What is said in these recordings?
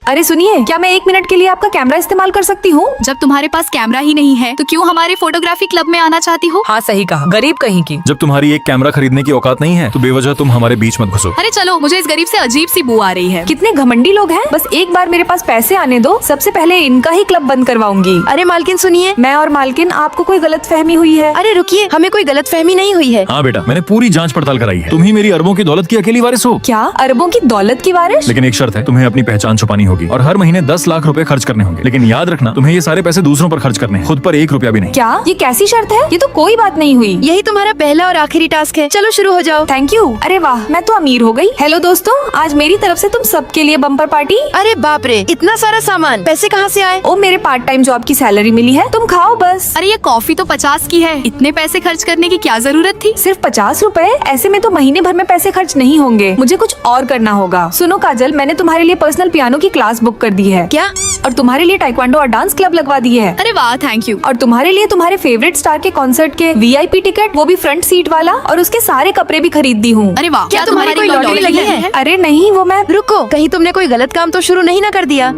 अरे सुनिए, क्या मैं 1 मिनट के लिए आपका कैमरा इस्तेमाल कर सकती हूँ? जब तुम्हारे पास कैमरा ही नहीं है तो क्यों हमारे फोटोग्राफी क्लब में आना चाहती हो? हाँ सही कहा, गरीब कहीं की। जब तुम्हारी एक कैमरा खरीदने की औकात नहीं है तो बेवजह तुम हमारे बीच मत घुसो। अरे चलो, मुझे इस गरीब से अजीब सी बू आ रही है। कितने घमंडी लोग हैं। बस एक बार मेरे पास पैसे आने दो, सबसे पहले इनका ही क्लब बंद करवाऊंगी। अरे मालकिन सुनिए। मैं और मालकिन, आपको कोई गलत फहमी हुई है? अरे रुकिए, हमें कोई गलत फहमी नहीं हुई है। हाँ बेटा, मैंने पूरी जांच पड़ताल कराई है। तुम ही मेरी अरबों की दौलत की अकेली वारिस हो। क्या अरबों की दौलत की वारिस? लेकिन एक शर्त है, तुम्हें अपनी पहचान छुपानी होगी और हर महीने 10 लाख रुपए खर्च करने होंगे। लेकिन याद रखना, तुम्हें ये सारे पैसे दूसरों पर खर्च करने हैं, खुद पर 1 रुपया भी नहीं। क्या ये कैसी शर्त है? ये तो कोई बात नहीं हुई। यही तुम्हारा पहला और आखिरी टास्क है। चलो शुरू हो जाओ। Thank you. अरे वाह, मैं तो अमीर हो गई। हेलो दोस्तों, आज मेरी तरफ से तुम सबके लिए बम्पर पार्टी। अरे बाप रे, इतना सारा सामान, पैसे कहाँ से आए? ओ, मेरे पार्ट टाइम जॉब की सैलरी मिली है, तुम खाओ बस। अरे ये कॉफी तो 50 की है, इतने पैसे खर्च करने की क्या जरूरत थी? सिर्फ 50 रुपए? ऐसे में तो महीने भर में पैसे खर्च नहीं होंगे। मुझे कुछ और करना होगा। सुनो काजल, मैंने तुम्हारे लिए पर्सनल पियानो की क्लास बुक कर दी है। क्या? और तुम्हारे लिए टाइक्वांडो और डांस क्लब लगवा दी है। अरे वाह, थैंक यू। और तुम्हारे लिए तुम्हारे फेवरेट स्टार के कॉन्सर्ट के VIP टिकट, वो भी फ्रंट सीट वाला, और उसके सारे कपड़े भी खरीद दी हूँ। अरे वाह, क्या तुम्हारी कोई लॉटरी लगी है? अरे नहीं, वो मैं। रुको, कहीं तुमने कोई गलत काम तो शुरू नहीं ना कर दिया?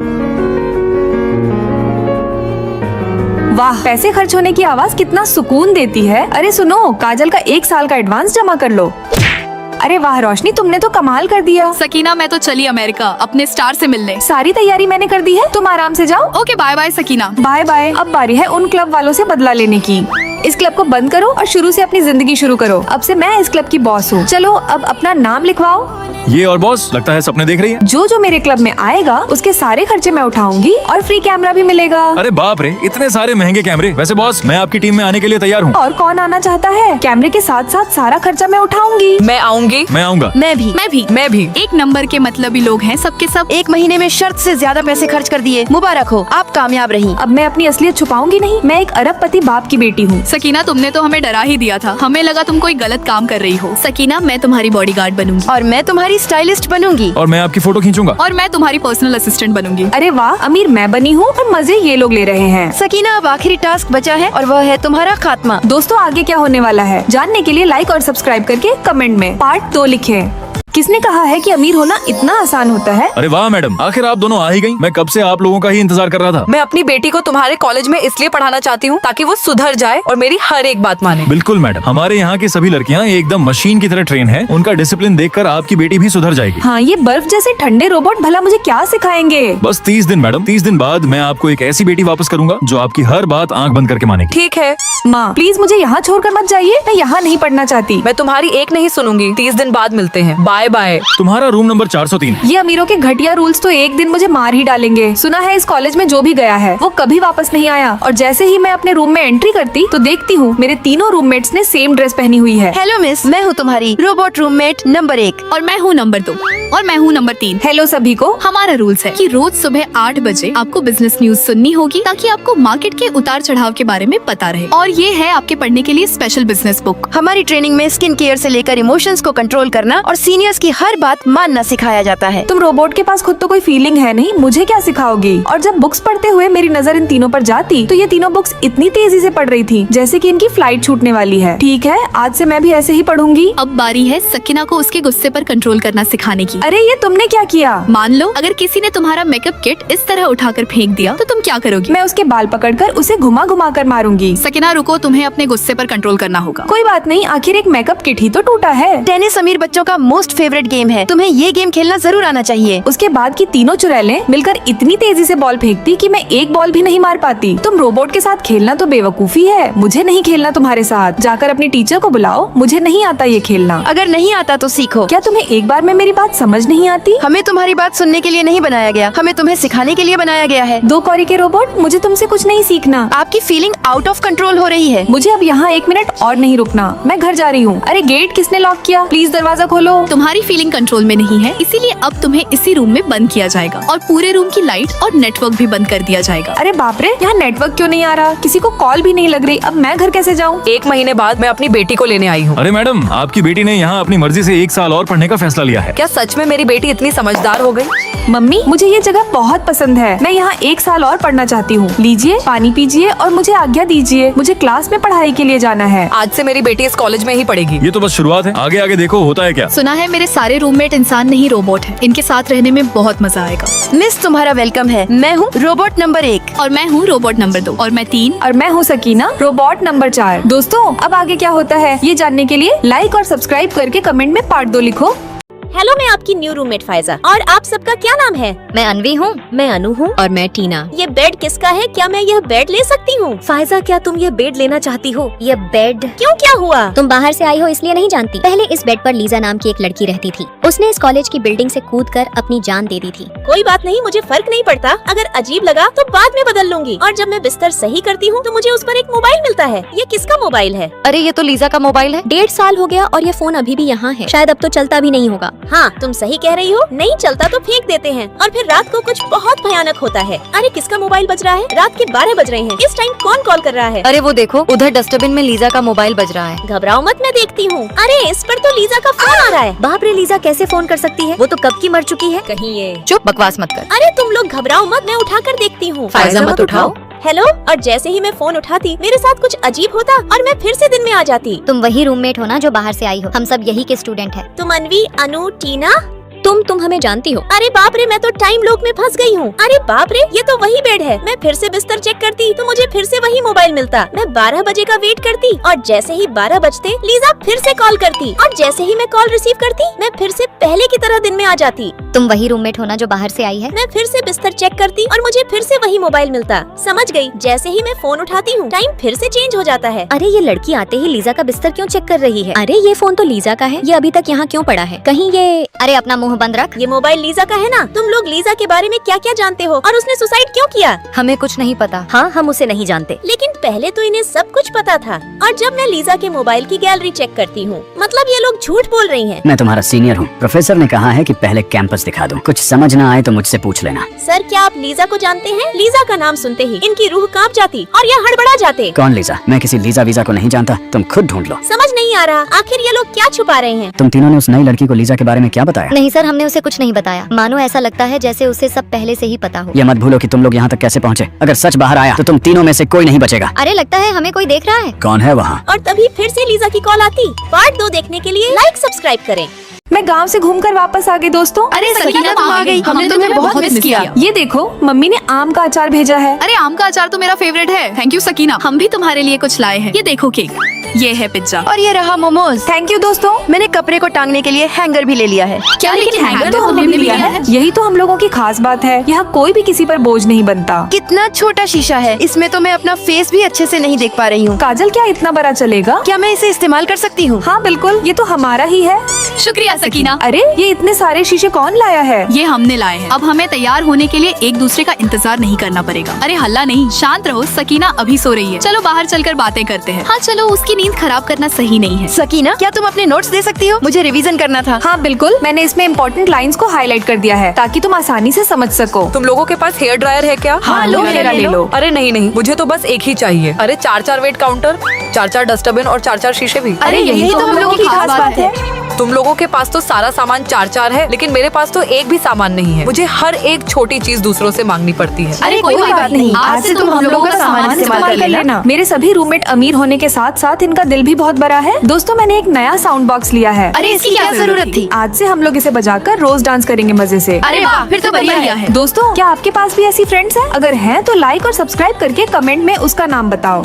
वाह, पैसे खर्च होने की आवाज कितना सुकून देती है। अरे सुनो, काजल का 1 साल का एडवांस जमा कर लो। अरे वाह रोशनी, तुमने तो कमाल कर दिया। सकीना, मैं तो चली अमेरिका अपने स्टार से मिलने। सारी तैयारी मैंने कर दी है, तुम आराम से जाओ। Okay, bye bye Sakina. Bye bye. अब बारी है उन क्लब वालों से बदला लेने की। इस क्लब को बंद करो और शुरू से अपनी जिंदगी शुरू करो। अब से मैं इस क्लब की बॉस हूँ। चलो अब अपना नाम लिखवाओ। ये और बॉस, लगता है सपने देख रही है। जो जो मेरे क्लब में आएगा उसके सारे खर्चे मैं उठाऊंगी और फ्री कैमरा भी मिलेगा। अरे बाप रे, इतने सारे महंगे कैमरे। वैसे बॉस, मैं आपकी टीम में आने के लिए तैयार हूँ। और कौन आना चाहता है? कैमरे के साथ साथ सारा खर्चा मैं उठाऊंगी। मैं आऊंगी। मैं आऊंगा। मैं भी। मैं भी। एक नंबर के मतलबी लोग हैं सबके सब। 1 महीने में शर्त से ज्यादा पैसे खर्च कर दिए। मुबारक हो, आप कामयाब रही। अब मैं अपनी असलियत छुपाऊंगी नहीं। मैं एक अरबपति बाप की बेटी हूँ। सकीना, तुमने तो हमें डरा ही दिया था। हमें लगा तुम कोई गलत काम कर रही हो। सकीना, मैं तुम्हारी बॉडीगार्ड बनूंगी। और मैं तुम्हारी स्टाइलिस्ट बनूंगी। और मैं आपकी फोटो खींचूंगा। और मैं तुम्हारी पर्सनल असिस्टेंट बनूंगी। अरे वाह, अमीर मैं बनी हूँ और मजे ये लोग ले रहे हैं। सकीना, अब आखिरी टास्क बचा है और वह है तुम्हारा खात्मा। दोस्तों, आगे क्या होने वाला है जानने के लिए लाइक और सब्सक्राइब करके कमेंट में पार्ट 2 लिखें। किसने कहा है कि अमीर होना इतना आसान होता है? अरे वाह मैडम, आखिर आप दोनों आ ही गई। मैं कब से आप लोगों का ही इंतजार कर रहा था। मैं अपनी बेटी को तुम्हारे कॉलेज में इसलिए पढ़ाना चाहती हूँ ताकि वो सुधर जाए और मेरी हर एक बात माने। बिल्कुल मैडम, हमारे यहाँ की सभी लड़कियाँ एकदम मशीन की तरह ट्रेन है। उनका डिसिप्लिन देखकर आपकी बेटी भी सुधर जाएगी। हाँ, ये बर्फ जैसे ठंडे रोबोट भला मुझे क्या सिखाएंगे? बस 30 दिन मैडम, 30 दिन बाद मैं आपको एक ऐसी बेटी वापस करूंगा जो आपकी हर बात आंख बंद करके मानेगी। ठीक है। माँ प्लीज मुझे यहाँ छोड़कर मत जाइए, मैं यहाँ नहीं पढ़ना चाहती। मैं तुम्हारी एक नहीं सुनूंगी। 30 दिन बाद मिलते हैं। Bye bye. तुम्हारा रूम नंबर 403। ये अमीरों के घटिया रूल्स तो एक दिन मुझे मार ही डालेंगे। सुना है इस कॉलेज में जो भी गया है वो कभी वापस नहीं आया। और जैसे ही मैं अपने रूम में एंट्री करती तो देखती हूँ मेरे तीनों रूममेट्स ने सेम ड्रेस पहनी हुई है। हेलो मिस, मैं हूँ तुम्हारी रोबोट रूममेट नंबर 1। और मैं हूँ नंबर 2। और मैं हूँ नंबर 3। हेलो सभी को। हमारा रूल्स है कि रोज सुबह 8 बजे आपको बिजनेस न्यूज सुननी होगी ताकि आपको मार्केट के उतार चढ़ाव के बारे में पता रहे। और ये है आपके पढ़ने के लिए स्पेशल बिजनेस बुक। हमारी ट्रेनिंग में स्किन केयर से लेकर इमोशंस को कंट्रोल करना और सीनियर्स की हर बात मानना सिखाया जाता है। तुम रोबोट के पास खुद तो कोई फीलिंग है नहीं, मुझे क्या सिखाओगी? और जब बुक्स पढ़ते हुए मेरी नजर इन तीनों पर जाती तो ये तीनों बुक्स इतनी तेजी से पढ़ रही थी जैसे कि इनकी फ्लाइट छूटने वाली है। ठीक है, आज से मैं भी ऐसे ही पढ़ूंगी। अब बारी है सकीना को उसके गुस्से पर कंट्रोल करना सिखाने की। अरे ये तुमने क्या किया? मान लो अगर किसी ने तुम्हारा मेकअप किट इस तरह उठाकर फेंक दिया तो तुम क्या करोगी? मैं उसके बाल पकड़कर उसे घुमा घुमा कर मारूंगी। सकीना रुको, तुम्हें अपने गुस्से पर कंट्रोल करना होगा। कोई बात नहीं, आखिर एक मेकअप किट ही तो टूटा है। टेनिस अमीर बच्चों का मोस्ट फेवरेट गेम है। तुम्हें ये गेम खेलना जरूर आना चाहिए। उसके बाद की तीनों चुड़ैलें मिलकर इतनी तेजी से बॉल फेंकती कि मैं एक बॉल भी नहीं मार पाती। तुम रोबोट के साथ खेलना तो बेवकूफी है। मुझे नहीं खेलना तुम्हारे साथ। जाकर अपनी टीचर को बुलाओ, मुझे नहीं आता ये खेलना। अगर नहीं आता तो सीखो। क्या तुम्हें एक बार में मेरी बात समझ नहीं आती? हमें तुम्हारी बात सुनने के लिए नहीं बनाया गया, हमें तुम्हें सिखाने के लिए बनाया गया है। 2 कौड़ी के रोबोट, मुझे तुमसे कुछ नहीं सीखना। आपकी फीलिंग आउट ऑफ कंट्रोल हो रही है। मुझे अब यहाँ 1 मिनट और नहीं रुकना, मैं घर जा रही हूँ। अरे गेट किसने लॉक किया? प्लीज दरवाजा खोलो। तुम्हारी फीलिंग कंट्रोल में नहीं है, इसीलिए अब तुम्हें इसी रूम में बंद किया जाएगा और पूरे रूम की लाइट और नेटवर्क भी बंद कर दिया जाएगा। अरे बाप रे, यहाँ नेटवर्क क्यों नहीं आ रहा? किसी को कॉल भी नहीं लग रही। अब मैं घर कैसे जाऊँ? 1 महीने बाद मैं अपनी बेटी को लेने आई हूँ। अरे मैडम, आपकी बेटी ने यहाँ अपनी मर्जी से 1 साल और पढ़ने का फैसला लिया है। क्या सच में मेरी बेटी इतनी समझदार हो गई? मम्मी मुझे ये जगह बहुत पसंद है। मैं यहाँ 1 साल और पढ़ना चाहती हूँ। लीजिए पानी पीजिए और मुझे आज्ञा दीजिए। मुझे क्लास में पढ़ाई के लिए जाना है। आज से मेरी बेटी इस कॉलेज में ही पढ़ेगी। ये तो बस शुरुआत है, आगे आगे देखो होता है क्या। सुना है मेरे सारे रूममेट इंसान नहीं रोबोट हैं। इनके साथ रहने में बहुत मजा आएगा। मिस तुम्हारा वेलकम है। मैं हूँ रोबोट नंबर 1 और मैं हूँ रोबोट नंबर 2 और मैं 3। और मैं हूँ सकीना, रोबोट नंबर 4। दोस्तों अब आगे क्या होता है ये जानने के लिए लाइक और सब्सक्राइब करके कमेंट में पार्ट 2 लिखो। हेलो, मैं आपकी न्यू रूममेट फायजा। और आप सबका क्या नाम है? मैं अनवी हूँ। मैं अनु हूँ। और मैं टीना। ये बेड किसका है? क्या मैं यह बेड ले सकती हूँ? फायजा, क्या तुम ये बेड लेना चाहती हो? ये बेड क्यों, क्या हुआ? तुम बाहर से आई हो इसलिए नहीं जानती। पहले इस बेड पर लीजा नाम की एक लड़की रहती थी। उसने इस कॉलेज की बिल्डिंग से कूदकर अपनी जान दे दी थी। कोई बात नहीं, मुझे फर्क नहीं पड़ता। अगर अजीब लगा तो बाद में बदल लूंगी। और जब मैं बिस्तर सही करती हूँ तो मुझे उस पर एक मोबाइल मिलता है। ये किसका मोबाइल है? अरे ये तो लीजा का मोबाइल है। 1.5 साल हो गया और ये फोन अभी भी यहाँ है। शायद अब तो चलता भी नहीं होगा। हाँ, तुम सही कह रही हो। नहीं चलता तो फेंक देते हैं और फिर रात को कुछ बहुत भयानक होता है। अरे किसका मोबाइल बज रहा है? रात के 12 बज रहे हैं। इस टाइम कौन कॉल कर रहा है? अरे वो देखो, उधर डस्टबिन में लीजा का मोबाइल बज रहा है। घबराओ मत, मैं देखती हूँ। अरे इस पर तो लीजा का फोन आ रहा है। बाप रे, लीजा कैसे फोन कर सकती है? वो तो कब की मर चुकी है। कहीं ये। चुप, बकवास मत कर। अरे तुम लोग घबराओ मत, मैं उठा कर देखती हूँ। फायजा मत उठाओ। हेलो। और जैसे ही मैं फोन उठाती मेरे साथ कुछ अजीब होता और मैं फिर से दिन में आ जाती। तुम वही रूममेट हो ना जो बाहर से आई हो। हम सब यही के स्टूडेंट हैं। तुम अनवी, अनु, टीना। तुम हमें जानती हो। अरे बाप रे, मैं तो टाइम लूप में फंस गई हूँ। अरे बाप रे, ये तो वही बेड है। मैं फिर से बिस्तर चेक करती तो मुझे फिर से वही मोबाइल मिलता। मैं 12 बजे का वेट करती और जैसे ही 12 बजते लीजा फिर से कॉल करती और जैसे ही मैं कॉल रिसीव करती मैं फिर से पहले की तरह दिन में आ जाती। तुम वही रूममेट हो ना जो बाहर से आई है। मैं फिर से बिस्तर चेक करती और मुझे फिर से वही मोबाइल मिलता। समझ गई। जैसे ही मैं फोन उठाती हूँ टाइम फिर से चेंज हो जाता है। अरे ये लड़की आते ही लीजा का बिस्तर क्यों चेक कर रही है? अरे ये फोन तो लीजा का है। ये अभी तक यहाँ क्यों पड़ा है? कहीं ये। अरे अपना मुंह बंद रख। ये मोबाइल लीजा का है ना? तुम लोग लीजा के बारे में क्या क्या जानते हो और उसने सुसाइड क्यों किया? हमें कुछ नहीं पता। हाँ, हम उसे नहीं जानते। लेकिन पहले तो इन्हें सब कुछ पता था। और जब मैं लीजा के मोबाइल की गैलरी चेक करती हूँ मतलब ये लोग झूठ बोल रही हैं। मैं तुम्हारा सीनियर हूँ। प्रोफेसर ने कहा है कि पहले कैंपस दिखा दूं। कुछ समझ ना आए तो मुझसे पूछ लेना। सर, क्या आप लीजा को जानते हैं? लीजा का नाम सुनते ही इनकी रूह कांप जाती और ये हड़बड़ा जाते। कौन लीजा? मैं किसी लीजा वीजा को नहीं जानता। तुम खुद ढूंढ लो। समझ नहीं आ रहा आखिर ये लोग क्या छुपा रहे हैं। तुम तीनों ने उस नई लड़की को लीजा के बारे में क्या बताया? नहीं सर, हमने उसे कुछ नहीं बताया। मानो ऐसा लगता है जैसे उसे सब पहले से ही पता हो। ये मत भूलो कि तुम लोग यहाँ तक कैसे पहुँचे। अगर सच बाहर आया तो तुम तीनों में से कोई नहीं बचेगा। अरे लगता है हमें कोई देख रहा है। कौन है वहाँ? और तभी फिर से लीजा की कॉल आती। पार्ट 2 देखने के लिए लाइक सब्सक्राइब करें। मैं गांव से घूमकर वापस आ गई दोस्तों। अरे सकीना, तुम आ गई। हमने तुम्हें बहुत मिस किया। ये देखो, मम्मी ने आम का अचार भेजा है। अरे आम का अचार तो मेरा फेवरेट है। Thank you Sakina. हम भी तुम्हारे लिए कुछ लाए हैं। ये देखो केक, ये है पिज्जा और ये रहा मोमोज। थैंक यू दोस्तों। मैंने कपड़े को टांगने के लिए हैंगर भी ले लिया है। क्या? लेकिन हैंगर तो हमने भी लिया है। यही तो हम लोगों की खास बात है। यहाँ कोई भी किसी पर बोझ नहीं बनता। कितना छोटा शीशा है, इसमें तो मैं अपना फेस भी अच्छे से नहीं देख पा रही हूँ। काजल, क्या इतना बड़ा चलेगा? क्या मैं इसे इस्तेमाल कर सकती हूँ? हाँ बिल्कुल, ये तो हमारा ही है। शुक्रिया सकीना। अरे ये इतने सारे शीशे कौन लाया है? ये हमने लाए हैं। अब हमें तैयार होने के लिए एक दूसरे का इंतजार नहीं करना पड़ेगा। अरे हल्ला नहीं, शांत रहो। सकीना अभी सो रही है। चलो बाहर चलकर बातें करते हैं। हाँ चलो, उसकी नींद खराब करना सही नहीं है। सकीना, क्या तुम अपने नोट्स दे सकती हो? मुझे रिवीजन करना था। हाँ बिल्कुल, मैंने इसमें इम्पोर्टेंट लाइंस को हाईलाइट कर दिया है ताकि तुम आसानी से समझ सको। तुम लोगों के पास हेयर ड्रायर है क्या? हाँ, लो मेरा ले लो। अरे नहीं नहीं, मुझे तो बस एक ही चाहिए। अरे 4-4 वेट काउंटर, 4-4 डस्टबिन और 4-4 शीशे भी। अरे यही तो हम लोगों की खास बात है। तुम लोगों के पास तो सारा सामान 4-4 है, लेकिन मेरे पास तो एक भी सामान नहीं है। मुझे हर एक छोटी चीज दूसरों से मांगनी पड़ती है। अरे कोई बात नहीं, आज से तुम हम लोगों का सामान इस्तेमाल कर लेना। मेरे सभी रूममेट अमीर होने के साथ साथ इनका दिल भी बहुत बड़ा है। दोस्तों, मैंने एक नया साउंड बॉक्स लिया है। अरे इसकी क्या जरूरत थी? आज से हम लोग इसे बजाकर रोज डांस करेंगे मजे से। अरे वाह, फिर तो बढ़िया है। दोस्तों, क्या आपके पास भी ऐसी फ्रेंड्स हैं? अगर हैं तो लाइक और सब्सक्राइब करके कमेंट में उसका नाम बताओ।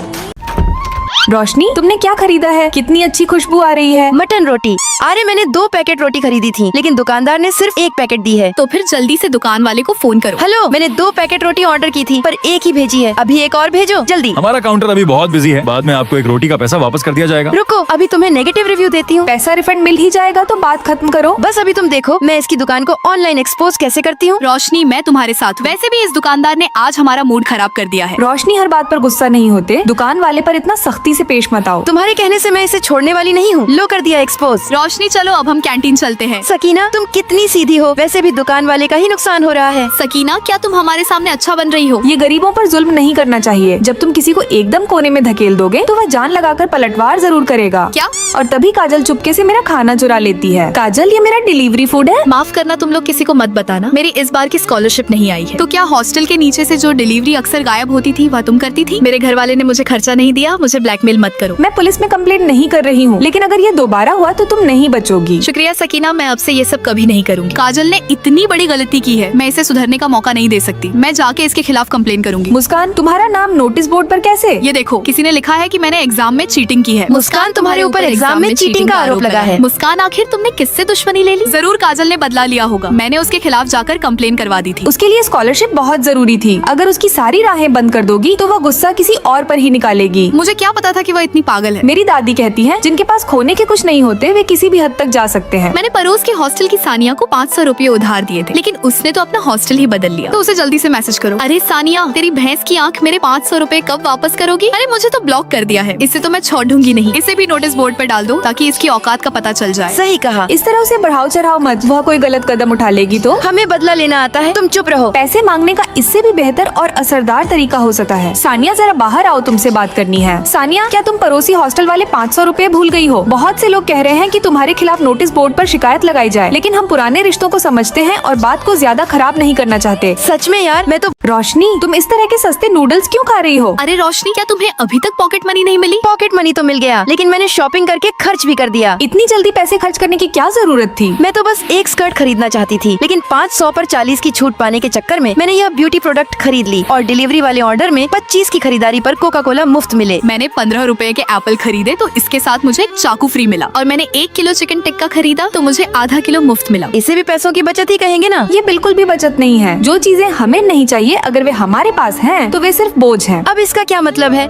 रोशनी, तुमने क्या खरीदा है? कितनी अच्छी खुशबू आ रही है। मटन रोटी। अरे मैंने 2 पैकेट रोटी खरीदी थी, लेकिन दुकानदार ने सिर्फ 1 पैकेट दी है। तो फिर जल्दी से दुकान वाले को फोन करो। हेलो, मैंने 2 पैकेट रोटी ऑर्डर की थी पर 1 ही भेजी है। अभी 1 और भेजो जल्दी। हमारा काउंटर अभी बहुत बिजी है। बाद में आपको एक रोटी का पैसा वापस कर दिया जाएगा। रुको, अभी तुम्हें नेगेटिव रिव्यू देती हूँ। पैसा रिफंड मिल ही जाएगा तो बात खत्म करो। बस अभी तुम देखो मैं इसकी दुकान को ऑनलाइन एक्सपोज कैसे करती हूँ। रोशनी, मैं तुम्हारे साथ हूँ। वैसे भी इस दुकानदार ने आज हमारा मूड खराब कर दिया है। रोशनी, हर बात पर गुस्सा नहीं होते। दुकान वाले पर इतना सख्ती से पेश मत आओ। तुम्हारे कहने से मैं इसे छोड़ने वाली नहीं हूँ। लो, कर दिया एक्सपोज। रोशनी चलो, अब हम कैंटीन चलते हैं। सकीना, तुम कितनी सीधी हो। वैसे भी दुकान वाले का ही नुकसान हो रहा है। सकीना, क्या तुम हमारे सामने अच्छा बन रही हो? ये गरीबों पर जुल्म नहीं करना चाहिए। जब तुम किसी को एकदम कोने में धकेल दोगे तो वह जान लगाकर पलटवार जरूर करेगा। क्या? और तभी काजल चुपके से मेरा खाना चुरा लेती है। काजल, ये मेरा डिलीवरी फूड है। माफ करना, तुम लोग किसी को मत बताना। मेरी इस बार की स्कॉलरशिप नहीं आई है। तो क्या हॉस्टल के नीचे से जो डिलीवरी अक्सर गायब होती थी वह तुम करती थी? मेरे घर वाले ने मुझे खर्चा नहीं दिया, मुझे ब्लैकमेल ब्लैकमेल मत करो। मैं पुलिस में कंप्लेंट नहीं कर रही हूँ, लेकिन अगर ये दोबारा हुआ तो तुम नहीं बचोगी। शुक्रिया सकीना, मैं अब से ये सब कभी नहीं करूंगी। काजल ने इतनी बड़ी गलती की है, मैं इसे सुधरने का मौका नहीं दे सकती। मैं जाके इसके खिलाफ कंप्लेन करूंगी। मुस्कान, तुम्हारा नाम नोटिस बोर्ड पर कैसे? ये देखो, किसी ने लिखा है कि मैंने एग्जाम में चीटिंग की है। मुस्कान, तुम्हारे ऊपर एग्जाम में चीटिंग का आरोप लगा है। मुस्कान, आखिर तुमने किससे दुश्मनी ले ली? जरूर काजल ने बदला लिया होगा। मैंने उसके खिलाफ जाकर कंप्लेन करवा दी थी। उसके लिए स्कॉलरशिप बहुत जरूरी थी। अगर उसकी सारी राहें बंद कर दोगी तो वो गुस्सा किसी और पर ही निकालेगी। मुझे क्या पता था कि वो इतनी पागल है। मेरी दादी कहती है, जिनके पास खोने के कुछ नहीं होते वे किसी भी हद तक जा सकते हैं। मैंने पड़ोस के हॉस्टल की सानिया को 500 रुपए उधार दिए थे, लेकिन उसने तो अपना हॉस्टल ही बदल लिया। तो उसे जल्दी से मैसेज करो। अरे सानिया, तेरी भैंस की आंख, मेरे 500 रुपए कब वापस करोगी? अरे मुझे तो ब्लॉक कर दिया है, इससे तो मैं छोड़ूंगी नहीं। इसे भी नोटिस बोर्ड पर डाल दो ताकि इसकी औकात का पता चल जाए। सही कहा। इस तरह उसे बढ़ाओ चढ़ाओ मत, वह कोई गलत कदम उठा लेगी तो। हमें बदला लेना आता है, तुम चुप रहो। पैसे मांगने का इससे भी बेहतर और असरदार तरीका हो सकता है। सानिया, जरा बाहर आओ, तुमसे बात करनी है। सानिया, क्या तुम पड़ोसी हॉस्टल वाले 500 रुपए भूल गई हो? बहुत से लोग कह रहे हैं कि तुम्हारे खिलाफ नोटिस बोर्ड पर शिकायत लगाई जाए, लेकिन हम पुराने रिश्तों को समझते हैं और बात को ज्यादा खराब नहीं करना चाहते। सच में यार, मैं तो। रोशनी, तुम इस तरह के सस्ते नूडल्स क्यों खा रही हो? अरे रोशनी, क्या तुम्हें अभी तक पॉकेट मनी नहीं मिली? पॉकेट मनी तो मिल गया, लेकिन मैंने शॉपिंग करके खर्च भी कर दिया। इतनी जल्दी पैसे खर्च करने की क्या जरूरत थी? मैं तो बस एक स्कर्ट खरीदना चाहती थी, लेकिन 500 पर 40 की छूट पाने के चक्कर में मैंने यह ब्यूटी प्रोडक्ट खरीद ली और डिलीवरी वाले ऑर्डर में 25 की खरीदारी पर कोका कोला मुफ्त मिले। मैंने 15 रुपए के एप्पल खरीदे तो इसके साथ मुझे एक चाकू फ्री मिला, और मैंने 1 किलो चिकन टिक्का खरीदा तो मुझे आधा किलो मुफ्त मिला। इसे भी पैसों की बचत ही कहेंगे ना? ये बिल्कुल भी बचत नहीं है। जो चीजें हमें नहीं चाहिए अगर वे हमारे पास हैं, तो वे सिर्फ बोझ हैं। अब इसका क्या मतलब है?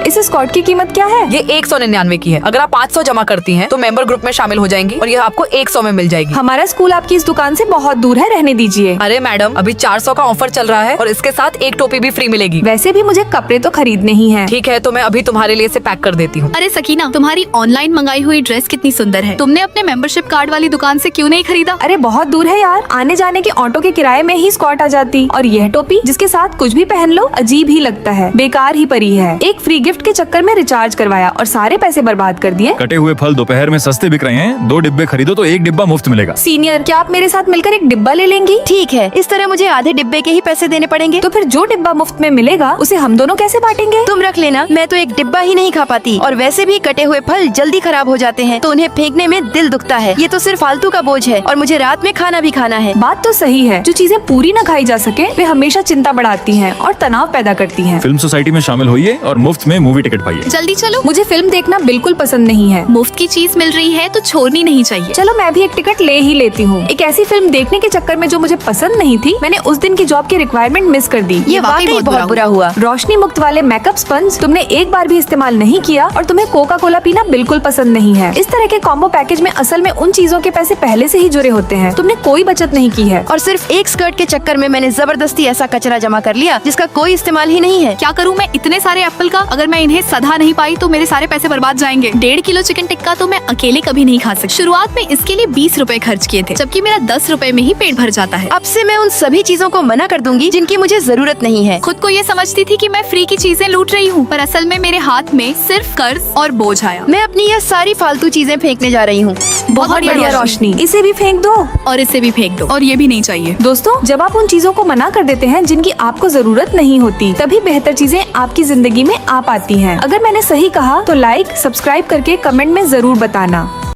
इस स्कॉट की कीमत क्या है? ये 199 की है। अगर आप 500 जमा करती हैं तो मेंबर ग्रुप में शामिल हो जाएंगी और यह आपको 100 में मिल जाएगी। हमारा स्कूल आपकी इस दुकान से बहुत दूर है, रहने दीजिए। अरे मैडम, अभी 400 का ऑफर चल रहा है और इसके साथ एक टोपी भी फ्री मिलेगी। वैसे भी मुझे कपड़े तो खरीदने ही हैं। ठीक है, तो मैं अभी तुम्हारे लिए इसे पैक कर देती हूँ। अरे सकीना, तुम्हारी ऑनलाइन मंगाई हुई ड्रेस कितनी सुंदर है। तुमने अपने मेंबरशिप कार्ड वाली दुकान से क्यों नहीं खरीदा? अरे बहुत दूर है यार, आने जाने के ऑटो के किराए में ही स्कॉट आ जाती। और यह टोपी जिसके साथ कुछ भी पहन लो अजीब ही लगता है, बेकार ही पड़ी है। एक फ्री गिफ्ट के चक्कर में रिचार्ज करवाया और सारे पैसे बर्बाद कर दिए। कटे हुए फल दोपहर में सस्ते बिक रहे हैं, 2 डिब्बे खरीदो तो 1 डिब्बा मुफ्त मिलेगा। सीनियर, क्या आप मेरे साथ मिलकर एक डिब्बा ले लेंगी? ठीक है, इस तरह मुझे आधे डिब्बे के ही पैसे देने पड़ेंगे। तो फिर जो डिब्बा मुफ्त में मिलेगा उसे हम दोनों कैसे बांटेंगे? तुम रख लेना, मैं तो एक डिब्बा ही नहीं खा पाती। और वैसे भी कटे हुए फल जल्दी खराब हो जाते हैं तो उन्हें फेंकने में दिल दुखता है। ये तो सिर्फ फालतू का बोझ है और मुझे रात में खाना भी खाना है। बात तो सही है, जो चीजें पूरी न खाई जा सके वे हमेशा चिंता बढ़ाती हैं और तनाव पैदा करती हैं। फिल्म सोसाइटी में शामिल होइए और मुफ्त में मूवी टिकट पाइए। जल्दी चलो। मुझे फिल्म देखना बिल्कुल पसंद नहीं है। मुफ्त की चीज मिल रही है तो छोड़नी नहीं चाहिए। चलो मैं भी एक टिकट ले ही लेती हूँ। एक ऐसी फिल्म देखने के चक्कर में जो मुझे पसंद नहीं थी, मैंने उस दिन की जॉब की रिक्वायरमेंट मिस कर दी। ये वाकई बहुत बुरा हुआ। रोशनी मुक्त वाले मेकअप स्पंज तुमने एक बार भी इस्तेमाल नहीं किया और तुम्हें कोका कोला पीना बिल्कुल पसंद नहीं है। इस तरह के कॉम्बो पैकेज में असल में उन चीजों के पैसे पहले से ही जुड़े होते हैं। तुमने कोई बचत नहीं की है और सिर्फ एक स्कर्ट के चक्कर में मैंने जबरदस्ती ऐसा कचरा जमा कर लिया जिसका कोई इस्तेमाल ही नहीं है। क्या करूँ मैं इतने सारे एप्पल का? अगर मैं इन्हें सधा नहीं पाई तो मेरे सारे पैसे बर्बाद जाएंगे। 1.5 किलो चिकन टिक्का तो मैं अकेले कभी नहीं खा सकती। शुरुआत में इसके लिए 20 रुपए खर्च किए थे, जबकि मेरा 10 रुपए में ही पेट भर जाता है। अब से मैं उन सभी चीजों को मना कर दूंगी जिनकी मुझे जरूरत नहीं है। खुद को ये समझती थी कि मैं फ्री की चीजें लूट रही हूँ, पर असल में मेरे हाथ में सिर्फ कर्ज और बोझ आया। मैं अपनी यह सारी फालतू चीजें फेंकने जा रही हूँ। बहुत बढ़िया रोशनी, इसे भी फेंक दो और इसे भी फेंक दो, और ये भी नहीं चाहिए। दोस्तों, जब आप उन चीजों को मना कर देते हैं जिनकी आपको जरूरत नहीं होती, तभी बेहतर चीजें आपकी जिंदगी में आ पाती हैं। अगर मैंने सही कहा तो लाइक, सब्सक्राइब करके कमेंट में जरूर बताना।